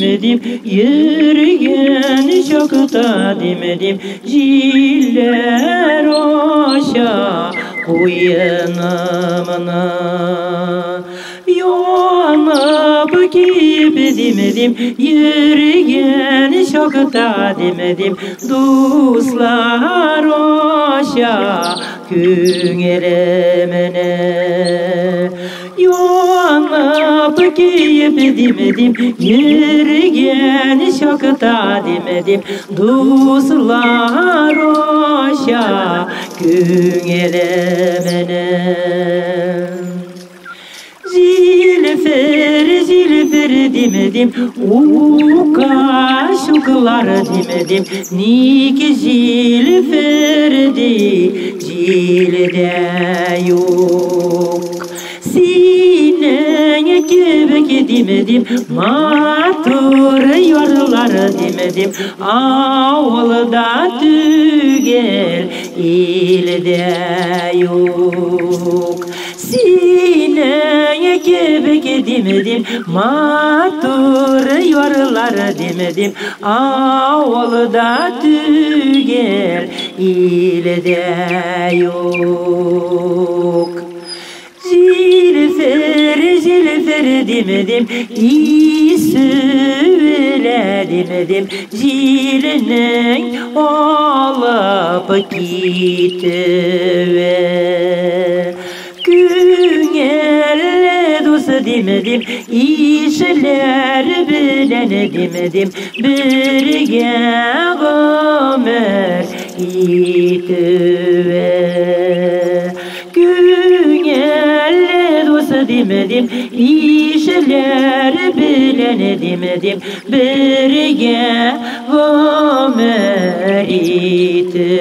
demedim, yürüyen şakta demedim, jiller oşa uyanamana. Yanıp giyip demedim, yürüyen şakta demedim, dostlar oşa küngelemene. Yanıp giyip demedim, yürüyen şakta demedim, dostlar oşa küngelemene. Zilfer demedim, uka şuklar demedim, niki zilferdi, zilde yok. Sineye kebek demedim, matur yorlar demedim, avulda tüger, ilde yok. Sineye kebek demedim, matur yorlar demedim, avulda tüger, ilde yok. Zilfer demedim, İsüle demedim, zilinin alıp gitti. Küngelle dost demedim, işler bilen demedim, birge ömür gitti. Küngelle dost demedim, işler bilen demedim, birge ömür gitti.